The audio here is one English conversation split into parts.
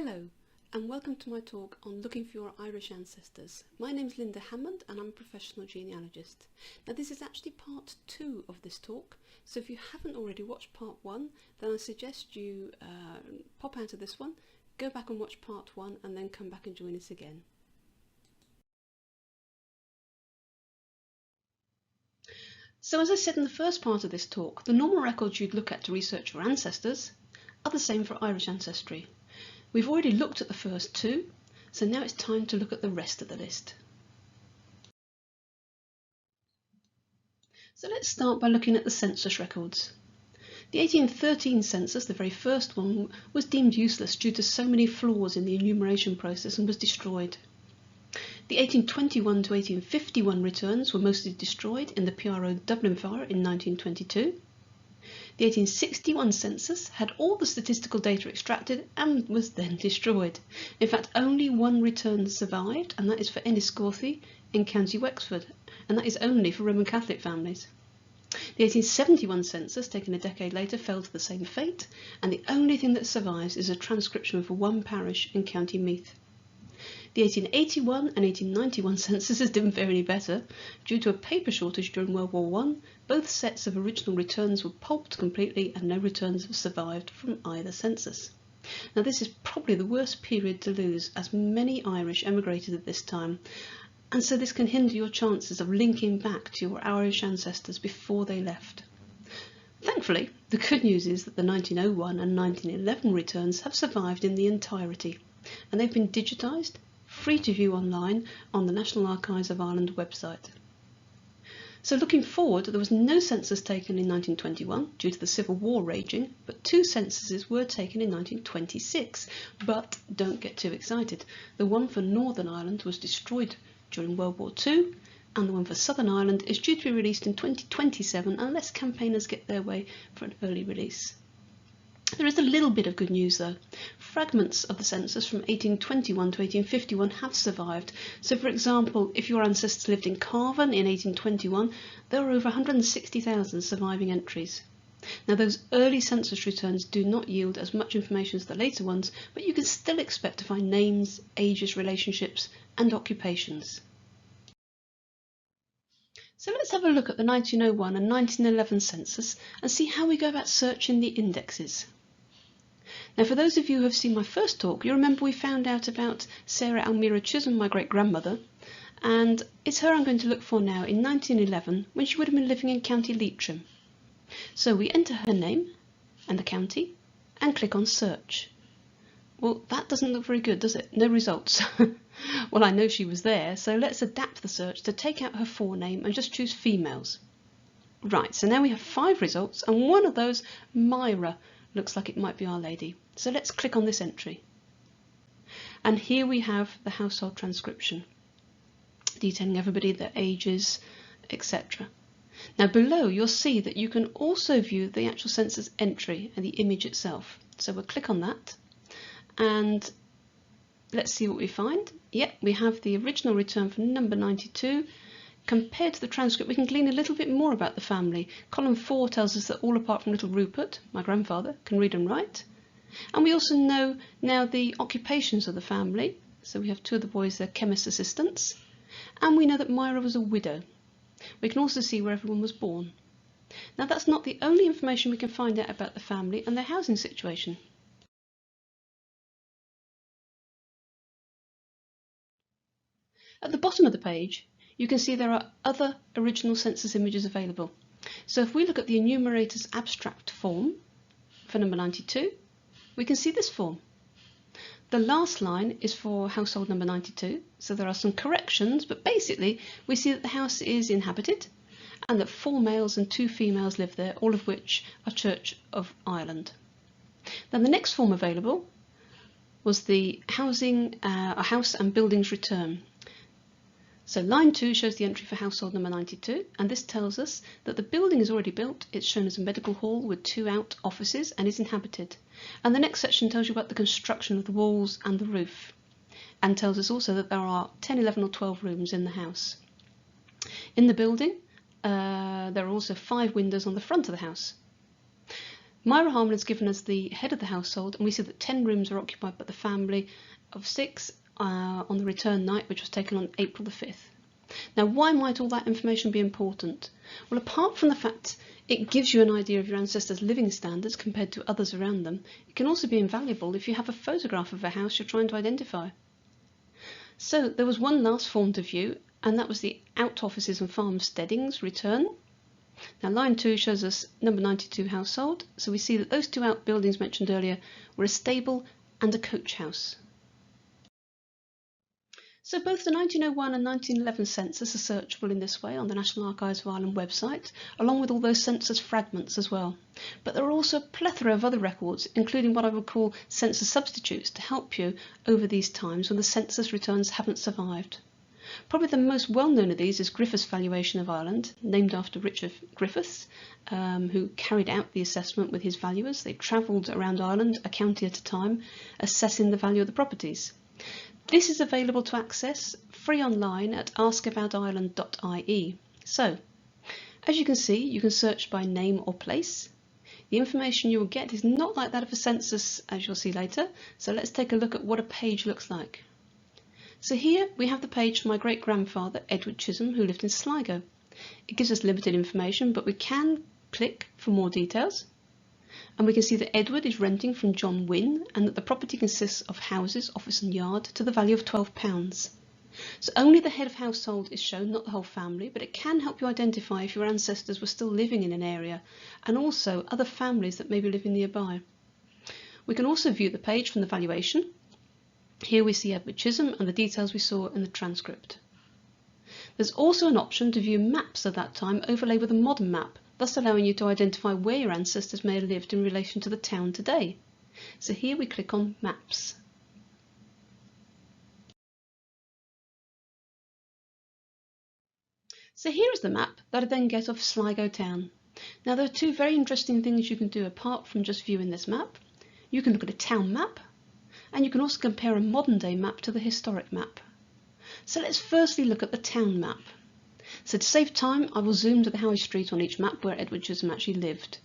Hello and welcome to my talk on looking for your Irish ancestors. My name is Linda Hammond and I'm a professional genealogist. Now this is actually part 2 of this talk, so if you haven't already watched part 1 then I suggest you pop out of this one, go back and watch part 1 and then come back and join us again. So as I said in the first part of this talk, the normal records you'd look at to research your ancestors are the same for Irish ancestry. We've already looked at the first 2, so now it's time to look at the rest of the list. So let's start by looking at the census records. The 1813 census, the very first one, was deemed useless due to so many flaws in the enumeration process and was destroyed. The 1821 to 1851 returns were mostly destroyed in the PRO Dublin fire in 1922. The 1861 census had all the statistical data extracted and was then destroyed. In fact, only one return survived, and that is for Enniscorthy in County Wexford, and that is only for Roman Catholic families. The 1871 census, taken a decade later, fell to the same fate, and the only thing that survives is a transcription for one parish in County Meath. The 1881 and 1891 censuses didn't fare any better. Due to a paper shortage during World War I, both sets of original returns were pulped completely and no returns have survived from either census. Now this is probably the worst period to lose, as many Irish emigrated at this time, and so this can hinder your chances of linking back to your Irish ancestors before they left. Thankfully, the good news is that the 1901 and 1911 returns have survived in the entirety, and they've been digitised, free to view online on the National Archives of Ireland website. So looking forward, there was no census taken in 1921 due to the Civil War raging, but 2 censuses were taken in 1926. But don't get too excited. The one for Northern Ireland was destroyed during World War II, and the one for Southern Ireland is due to be released in 2027 unless campaigners get their way for an early release. There is a little bit of good news though. Fragments of the census from 1821 to 1851 have survived. So for example, if your ancestors lived in Carvan in 1821, there are over 160,000 surviving entries. Now those early census returns do not yield as much information as the later ones, but you can still expect to find names, ages, relationships and occupations. So let's have a look at the 1901 and 1911 census and see how we go about searching the indexes. Now for those of you who have seen my first talk, you remember we found out about Sarah Almira Chisholm, my great-grandmother, and it's her I'm going to look for now in 1911 when she would have been living in County Leitrim. So we enter her name and the county and click on search. Well, that doesn't look very good, does it? No results. Well, I know she was there, so let's adapt the search to take out her forename and just choose females. Right, so now we have 5 results, and one of those, Myra, looks like it might be Our Lady. So let's click on this entry. And here we have the household transcription, detailing everybody, their ages, etc. Now below you'll see that you can also view the actual census entry and the image itself. So we'll click on that and let's see what we find. Yep, we have the original return for number 92. Compared to the transcript, we can glean a little bit more about the family. Column 4 tells us that all apart from little Rupert, my grandfather, can read and write. And we also know now the occupations of the family. So we have 2 of the boys, they're chemist assistants. And we know that Myra was a widow. We can also see where everyone was born. Now that's not the only information we can find out about the family and their housing situation. At the bottom of the page, you can see there are other original census images available. So if we look at the enumerator's abstract form for number 92, we can see this form. The last line is for household number 92, so there are some corrections, but basically we see that the house is inhabited and that 4 males and 2 females live there, all of which are Church of Ireland. Then the next form available was the house and buildings return. So line 2 shows the entry for household number 92, and this tells us that the building is already built. It's shown as a medical hall with 2 out offices and is inhabited. And the next section tells you about the construction of the walls and the roof, and tells us also that there are 10, 11 or 12 rooms in the house. In the building, there are also 5 windows on the front of the house. Myra Harman is given as the head of the household, and we see that 10 rooms are occupied by the family of 6 on the return night, which was taken on April the 5th. Now, why might all that information be important? Well, apart from the fact it gives you an idea of your ancestors' living standards compared to others around them, it can also be invaluable if you have a photograph of a house you're trying to identify. So there was one last form to view, and that was the out offices and farmsteadings return. Now, line 2 shows us number 92 household, so we see that those 2 outbuildings mentioned earlier were a stable and a coach house. So both the 1901 and 1911 census are searchable in this way on the National Archives of Ireland website, along with all those census fragments as well. But there are also a plethora of other records, including what I would call census substitutes, to help you over these times when the census returns haven't survived. Probably the most well-known of these is Griffiths' Valuation of Ireland, named after Richard Griffiths, who carried out the assessment with his valuers. They travelled around Ireland, a county at a time, assessing the value of the properties. This is available to access free online at askaboutisland.ie. So, as you can see, you can search by name or place. The information you will get is not like that of a census, as you'll see later, so let's take a look at what a page looks like. So here we have the page for my great-grandfather, Edward Chisholm, who lived in Sligo. It gives us limited information, but we can click for more details. And we can see that Edward is renting from John Wynne and that the property consists of houses, office and yard to the value of £12. So only the head of household is shown, not the whole family, but it can help you identify if your ancestors were still living in an area and also other families that may be living nearby. We can also view the page from the valuation. Here we see Edward Chisholm and the details we saw in the transcript. There's also an option to view maps of that time overlaid with a modern map, thus allowing you to identify where your ancestors may have lived in relation to the town today. So here we click on Maps. So here is the map that I then get of Sligo town. Now there are 2 very interesting things you can do apart from just viewing this map. You can look at a town map, and you can also compare a modern day map to the historic map. So let's firstly look at the town map. So to save time, I will zoom to the High Street on each map where Edward Chisholm actually lived.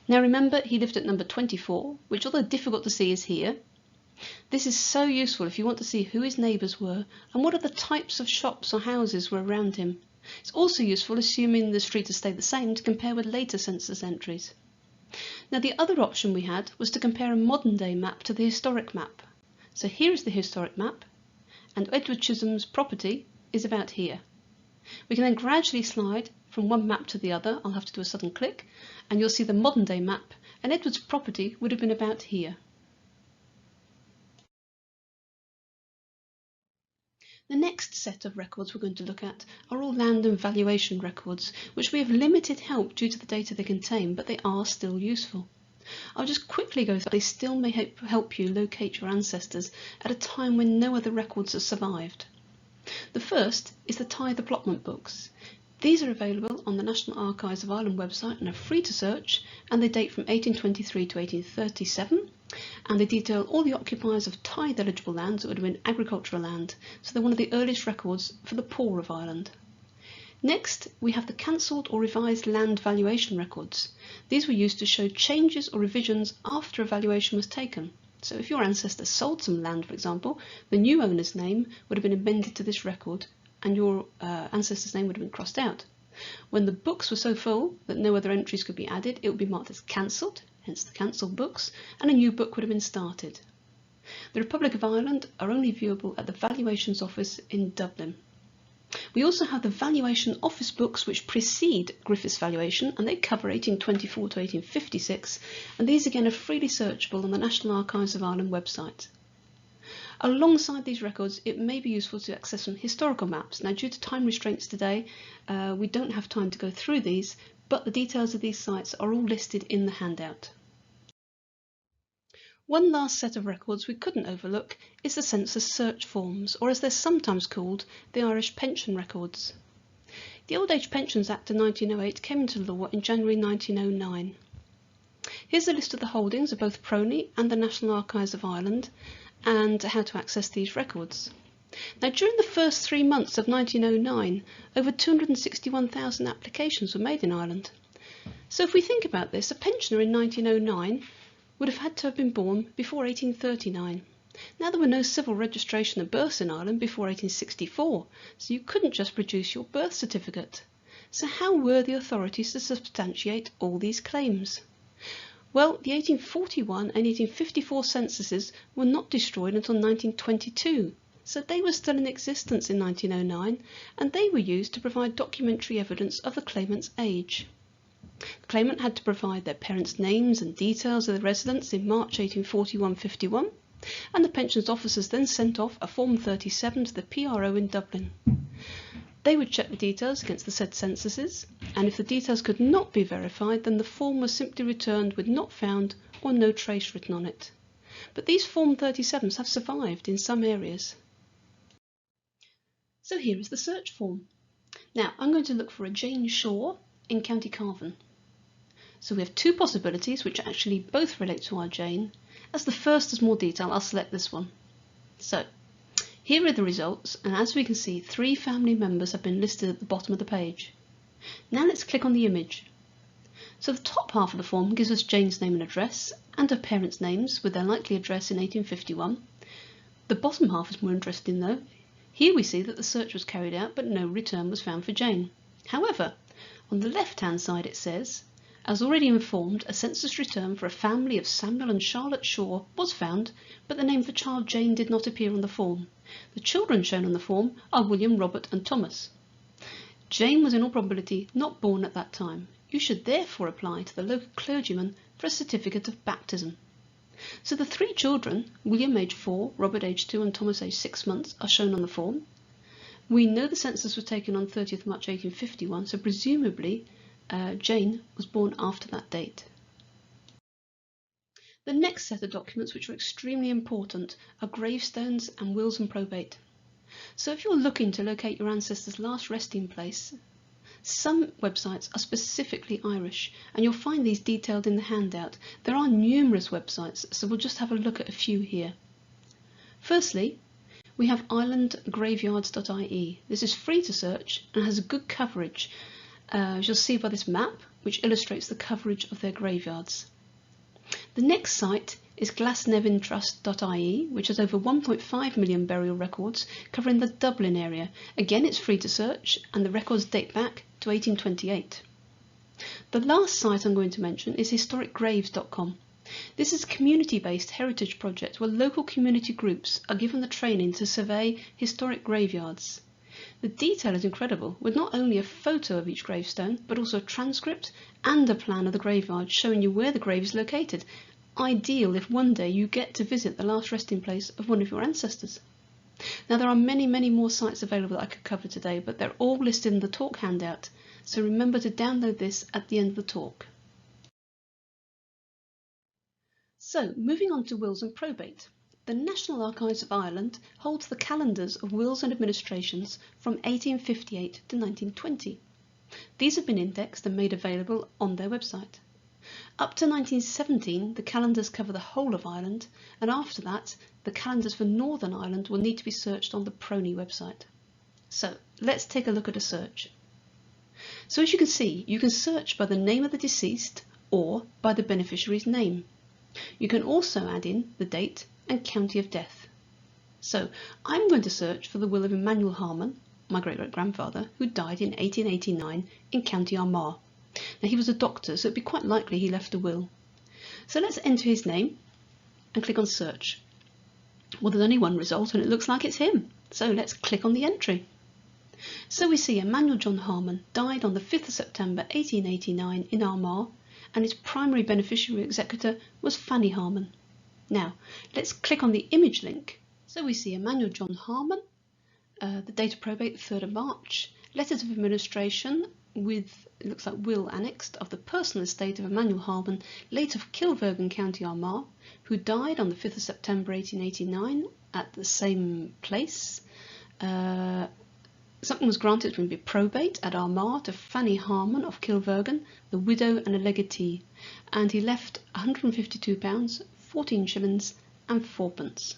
Now remember, he lived at number 24, which although difficult to see is here. This is so useful if you want to see who his neighbours were and what other types of shops or houses were around him. It's also useful, assuming the street has stayed the same, to compare with later census entries. Now the other option we had was to compare a modern day map to the historic map. So here is the historic map, and Edward Chisholm's property is about here. We can then gradually slide from one map to the other. I'll have to do a sudden click, and you'll see the modern day map, and Edward's property would have been about here. The next set of records we're going to look at are all land and valuation records, which we have limited help due to the data they contain, but they are still useful. I'll just quickly go through. They still may help you locate your ancestors at a time when no other records have survived. The first is the tithe allotment books. These are available on the National Archives of Ireland website and are free to search, and they date from 1823 to 1837, and they detail all the occupiers of tithe eligible lands that would have been agricultural land, so they're one of the earliest records for the poor of Ireland. Next, we have the cancelled or revised land valuation records. These were used to show changes or revisions after a valuation was taken. So if your ancestor sold some land, for example, the new owner's name would have been amended to this record and your ancestor's name would have been crossed out. When the books were so full that no other entries could be added, it would be marked as cancelled, hence the cancelled books, and a new book would have been started. The Republic of Ireland are only viewable at the Valuations Office in Dublin. We also have the Valuation Office books which precede Griffiths' valuation, and they cover 1824 to 1856, and these again are freely searchable on the National Archives of Ireland website. Alongside these records, it may be useful to access some historical maps. Now, due to time restraints today, we don't have time to go through these, but the details of these sites are all listed in the handout. One last set of records we couldn't overlook is the census search forms, or as they're sometimes called, the Irish pension records. The Old Age Pensions Act of 1908 came into law in January 1909. Here's a list of the holdings of both PRONI and the National Archives of Ireland, and how to access these records. Now, during the first 3 months of 1909, over 261,000 applications were made in Ireland. So if we think about this, a pensioner in 1909 would have had to have been born before 1839. Now, there were no civil registration of births in Ireland before 1864, so you couldn't just produce your birth certificate. So how were the authorities to substantiate all these claims? Well, the 1841 and 1854 censuses were not destroyed until 1922, so they were still in existence in 1909, and they were used to provide documentary evidence of the claimant's age. The claimant had to provide their parents' names and details of their residence in March 1841-51, and the pensions officers then sent off a Form 37 to the PRO in Dublin. They would check the details against the said censuses, and if the details could not be verified, then the form was simply returned with not found or no trace written on it. But these Form 37s have survived in some areas. So here is the search form. Now I'm going to look for a Jane Shaw in County Cavan. So we have two possibilities which actually both relate to our Jane. As the first has more detail, I'll select this one. So here are the results, and as we can see, 3 family members have been listed at the bottom of the page. Now let's click on the image. So the top half of the form gives us Jane's name and address, and her parents' names with their likely address in 1851. The bottom half is more interesting though. Here we see that the search was carried out, but no return was found for Jane. However, on the left-hand side it says, as already informed, a census return for a family of Samuel and Charlotte Shaw was found, but the name of the child Jane did not appear on the form. The children shown on the form are William, Robert and Thomas. Jane was in all probability not born at that time. You should therefore apply to the local clergyman for a certificate of baptism. So the 3 children, William aged 4, Robert aged 2 and Thomas aged 6 months, are shown on the form. We know the census was taken on 30th March 1851, so presumably Jane was born after that date. The next set of documents which are extremely important are gravestones and wills and probate. So if you're looking to locate your ancestor's last resting place, some websites are specifically Irish, and you'll find these detailed in the handout. There are numerous websites, so we'll just have a look at a few here. Firstly, we have irelandgraveyards.ie. This is free to search and has good coverage, as you'll see by this map, which illustrates the coverage of their graveyards. The next site is glasnevintrust.ie, which has over 1.5 million burial records covering the Dublin area. Again, it's free to search, and the records date back to 1828. The last site I'm going to mention is historicgraves.com. This is a community-based heritage project where local community groups are given the training to survey historic graveyards. The detail is incredible, with not only a photo of each gravestone, but also a transcript and a plan of the graveyard showing you where the grave is located. Ideal if one day you get to visit the last resting place of one of your ancestors. Now there are many more sites available that I could cover today, but they're all listed in the talk handout, so remember to download this at the end of the talk. So moving on to wills and probate. The National Archives of Ireland holds the calendars of wills and administrations from 1858 to 1920. These have been indexed and made available on their website. Up to 1917, the calendars cover the whole of Ireland, and after that, the calendars for Northern Ireland will need to be searched on the PRONI website. So let's take a look at a search. So as you can see, you can search by the name of the deceased or by the beneficiary's name. You can also add in the date and county of death. So I'm going to search for the will of Emmanuel Harmon, my great-great-grandfather, who died in 1889 in County Armagh. Now he was a doctor, so it'd be quite likely he left a will. So let's enter his name and click on search. Well, there's only one result and it looks like it's him. So let's click on the entry. So we see Emmanuel John Harmon died on the 5th of September 1889 in Armagh, and his primary beneficiary executor was Fanny Harmon. Now, let's click on the image link. So we see Emmanuel John Harmon, the date of probate 3rd of March, letters of administration with, it looks like, will annexed of the personal estate of Emmanuel Harmon, late of Kilvergan, County Armagh, who died on the 5th of September 1889 at the same place. Something was granted from probate at Armagh to Fanny Harmon of Kilvergan, the widow and a legatee, and he left £152, 14 shillings and 4p.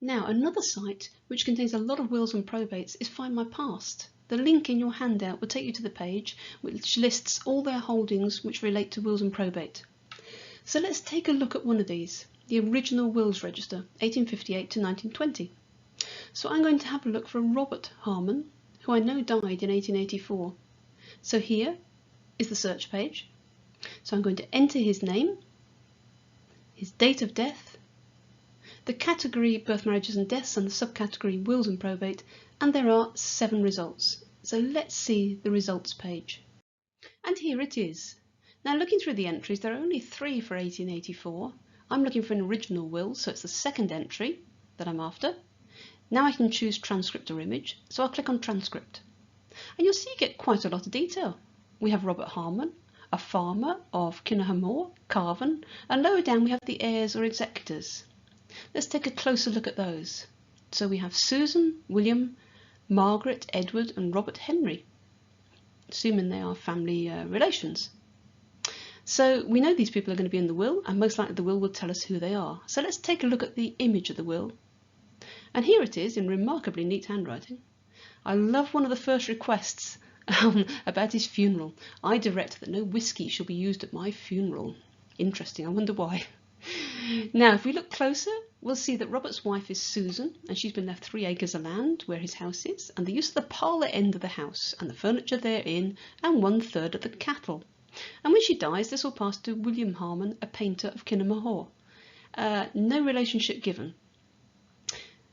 Now, another site which contains a lot of wills and probates is Find My Past. The link in your handout will take you to the page which lists all their holdings which relate to wills and probate. So let's take a look at one of these, the original wills register, 1858 to 1920. So I'm going to have a look for Robert Harmon, who I know died in 1884. So here is the search page. So I'm going to enter his name, his date of death, the category birth, marriages and deaths, and the subcategory wills and probate, and there are 7 results. So let's see the results page. And here it is. Now, looking through the entries, there are only 3 for 1884. I'm looking for an original will, so it's the second entry that I'm after. Now I can choose transcript or image, so I'll click on transcript. And you'll see you get quite a lot of detail. We have Robert Harmon, a farmer of Kinnahamore, Carvan, and lower down we have the heirs or executors. Let's take a closer look at those. So we have Susan, William, Margaret, Edward and Robert Henry, assuming they are family relations. So we know these people are going to be in the will, and most likely the will tell us who they are. So let's take a look at the image of the will. And here it is in remarkably neat handwriting. I love one of the first requests about his funeral. I direct that no whiskey shall be used at my funeral. Interesting, I wonder why. Now, if we look closer, we'll see that Robert's wife is Susan, and she's been left 3 acres of land where his house is, and the use of the parlour end of the house, and the furniture therein, and 1/3 of the cattle. And when she dies, this will pass to William Harmon, a painter of Kinnahamore. No relationship given.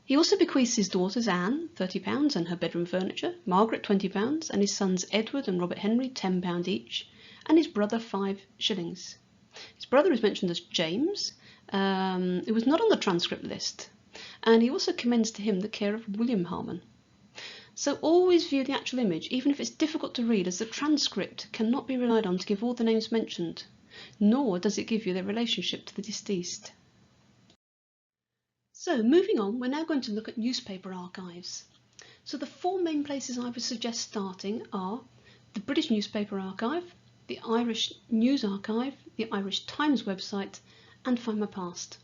He also bequeaths his daughters Anne, £30, and her bedroom furniture, Margaret, £20, and his sons Edward and Robert Henry, £10 each, and his brother 5 shillings. His brother is mentioned as James, who was not on the transcript list, and he also commends to him the care of William Harmon. So always view the actual image, even if it's difficult to read, as the transcript cannot be relied on to give all the names mentioned, nor does it give you their relationship to the deceased. So moving on, we're now going to look at newspaper archives. So the 4 main places I would suggest starting are the British Newspaper Archive, the Irish News Archive, the Irish Times website, and Find My Past.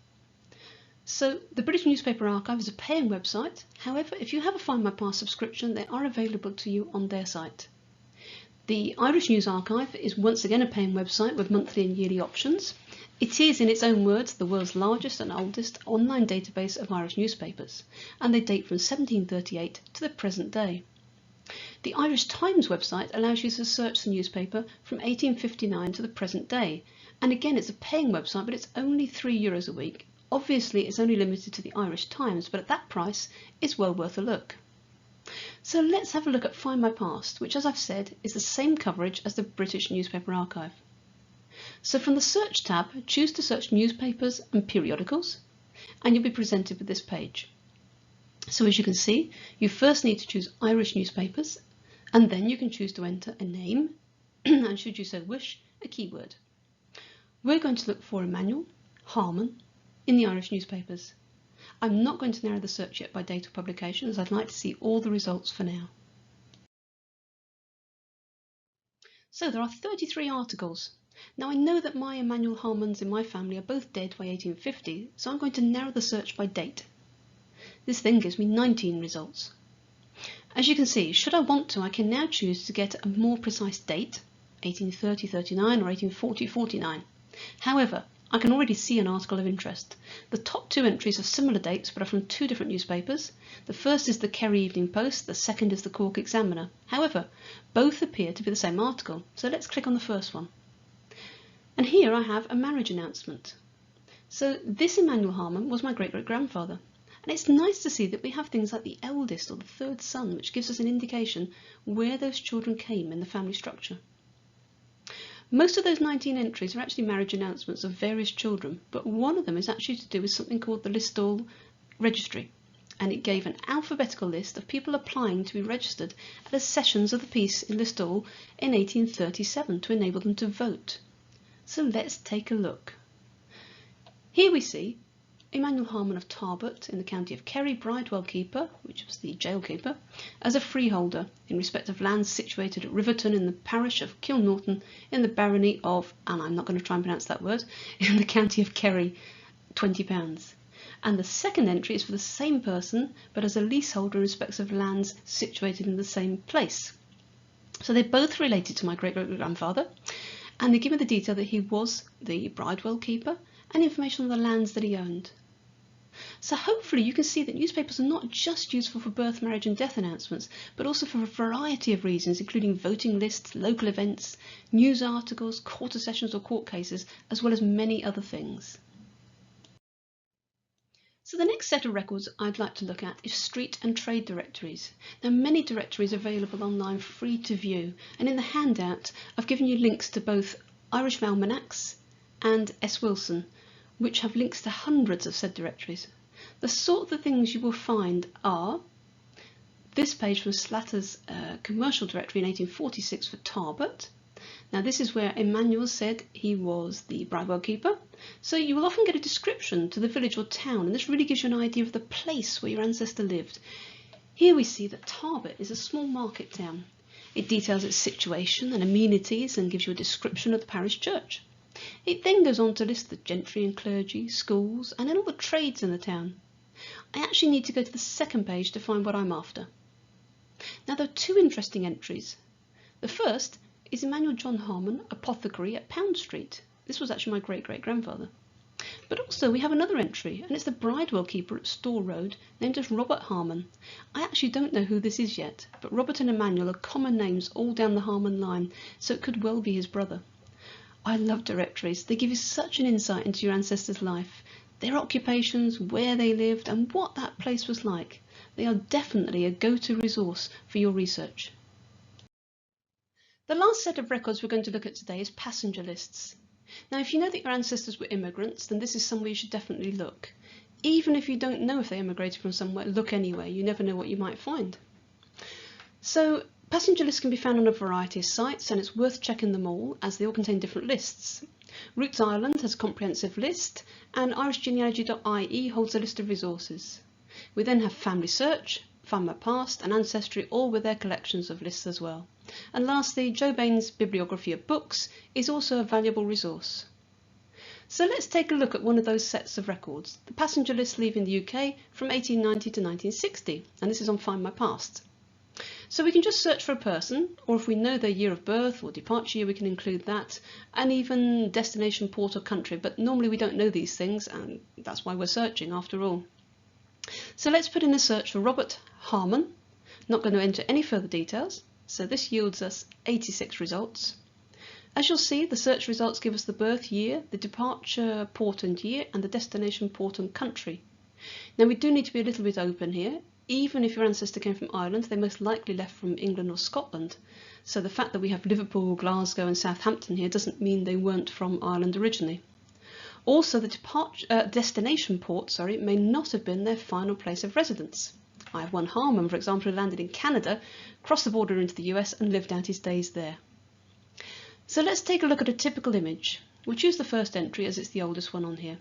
So the British Newspaper Archive is a paying website. However, if you have a Find My Past subscription, they are available to you on their site. The Irish News Archive is once again a paying website with monthly and yearly options. It is, in its own words, the world's largest and oldest online database of Irish newspapers, and they date from 1738 to the present day. The Irish Times website allows you to search the newspaper from 1859 to the present day, and again it's a paying website, but it's only €3 a week. Obviously it's only limited to the Irish Times, but at that price it's well worth a look. So let's have a look at Find My Past, which, as I've said, is the same coverage as the British Newspaper Archive. So from the Search tab, choose to search newspapers and periodicals, and you'll be presented with this page. So as you can see, you first need to choose Irish newspapers, and then you can choose to enter a name, and should you so wish, a keyword. We're going to look for Emmanuel Harmon in the Irish newspapers. I'm not going to narrow the search yet by date of publication, as I'd like to see all the results for now. So there are 33 articles. Now I know that my Emmanuel Harmons in my family are both dead by 1850, so I'm going to narrow the search by date. This then gives me 19 results. As you can see, should I want to, I can now choose to get a more precise date, 1830-39 or 1840-49. However, I can already see an article of interest. The top 2 entries have similar dates but are from 2 different newspapers. The first is the Kerry Evening Post, the second is the Cork Examiner. However, both appear to be the same article, so let's click on the first one. And here I have a marriage announcement. So this Emmanuel Harmon was my great-great-grandfather. And it's nice to see that we have things like the eldest or the 3rd son, which gives us an indication where those children came in the family structure. Most of those 19 entries are actually marriage announcements of various children, but one of them is actually to do with something called the Listowel Registry, and it gave an alphabetical list of people applying to be registered at the sessions of the peace in Listowel in 1837 to enable them to vote. So let's take a look. Here we see Emmanuel Harmon of Tarbert in the county of Kerry, Bridewell Keeper, which was the jail keeper, as a freeholder in respect of lands situated at Riverton in the parish of Kilnorton in the barony of, and I'm not going to try and pronounce that word, in the county of Kerry, £20. And the second entry is for the same person, but as a leaseholder in respect of lands situated in the same place. So they're both related to my great-great-grandfather, and they give me the detail that he was the bridewell keeper and information on the lands that he owned. So hopefully you can see that newspapers are not just useful for birth, marriage and death announcements, but also for a variety of reasons, including voting lists, local events, news articles, quarter sessions or court cases, as well as many other things. So the next set of records I'd like to look at is street and trade directories. Now, many directories are available online free to view, and in the handout I've given you links to both Irish Almanacs and S. Wilson, which have links to hundreds of said directories. The sort of things you will find are this page from Slatter's commercial directory in 1846 for Tarbert. Now this is where Emmanuel said he was the bridewell keeper, so you will often get a description to the village or town, and this really gives you an idea of the place where your ancestor lived. Here we see that Tarbert is a small market town. It details its situation and amenities and gives you a description of the parish church. It then goes on to list the gentry and clergy, schools, and then all the trades in the town. I actually need to go to the second page to find what I'm after. Now there are two interesting entries. The first is Emmanuel John Harmon, apothecary at Pound Street. This was actually my great-great-grandfather. But also we have another entry, and it's the bridewell keeper at Store Road, named as Robert Harmon. I actually don't know who this is yet, but Robert and Emmanuel are common names all down the Harmon line, so it could well be his brother. I love directories. They give you such an insight into your ancestors' life, their occupations, where they lived, and what that place was like. They are definitely a go-to resource for your research. The last set of records we're going to look at today is passenger lists. Now, if you know that your ancestors were immigrants, then this is somewhere you should definitely look. Even if you don't know if they immigrated from somewhere, look anyway. You never know what you might find. So, passenger lists can be found on a variety of sites, and it's worth checking them all, as they all contain different lists. Roots Ireland has a comprehensive list, and irishgenealogy.ie holds a list of resources. We then have FamilySearch, Find My Past, and Ancestry, all with their collections of lists as well. And lastly, Joe Bain's Bibliography of Books is also a valuable resource. So let's take a look at one of those sets of records, the passenger list leaving the UK from 1890 to 1960, and this is on Find My Past. So we can just search for a person, or if we know their year of birth or departure year, we can include that, and even destination, port or country, but normally we don't know these things, and that's why we're searching after all. So let's put in a search for Robert Harmon. Not going to enter any further details, so this yields us 86 results. As you'll see, the search results give us the birth year, the departure port and year, and the destination port and country. Now we do need to be a little bit open here. Even if your ancestor came from Ireland, they most likely left from England or Scotland. So the fact that we have Liverpool, Glasgow and Southampton here doesn't mean they weren't from Ireland originally. Also, the destination port may not have been their final place of residence. I have one Harmon, for example, who landed in Canada, crossed the border into the US and lived out his days there. So let's take a look at a typical image. We'll choose the first entry as it's the oldest one on here.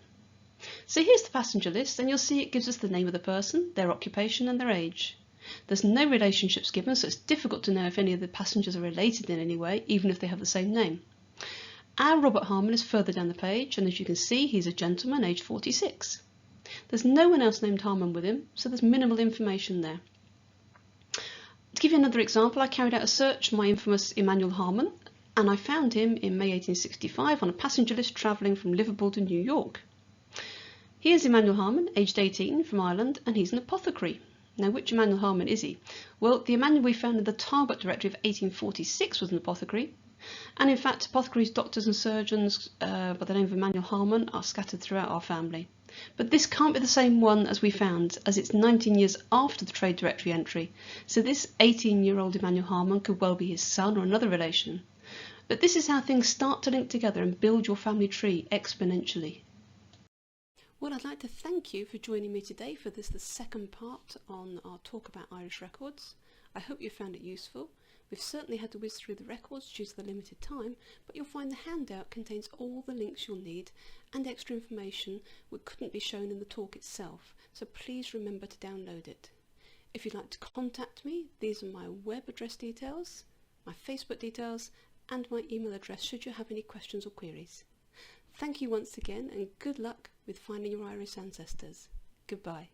So here's the passenger list, and you'll see it gives us the name of the person, their occupation and their age. There's no relationships given, so it's difficult to know if any of the passengers are related in any way, even if they have the same name. Our Robert Harmon is further down the page, and as you can see, he's a gentleman aged 46. There's no one else named Harmon with him, so there's minimal information there. To give you another example, I carried out a search for my infamous Emmanuel Harmon, and I found him in May 1865 on a passenger list travelling from Liverpool to New York. Here's Emmanuel Harmon, aged 18, from Ireland, and he's an apothecary. Now, which Emmanuel Harmon is he? Well, the Emmanuel we found in the Tarbert Directory of 1846 was an apothecary, and in fact, apothecaries, doctors and surgeons by the name of Emmanuel Harmon are scattered throughout our family. But this can't be the same one as we found, as it's 19 years after the Trade Directory entry, so this 18-year-old Emmanuel Harmon could well be his son or another relation. But this is how things start to link together and build your family tree exponentially. Well, I'd like to thank you for joining me today for the second part on our talk about Irish records. I hope you found it useful. We've certainly had to whiz through the records due to the limited time, but you'll find the handout contains all the links you'll need and extra information that couldn't be shown in the talk itself, so please remember to download it. If you'd like to contact me, these are my web address details, my Facebook details, and my email address should you have any questions or queries. Thank you once again, and good luck with finding your Irish ancestors. Goodbye.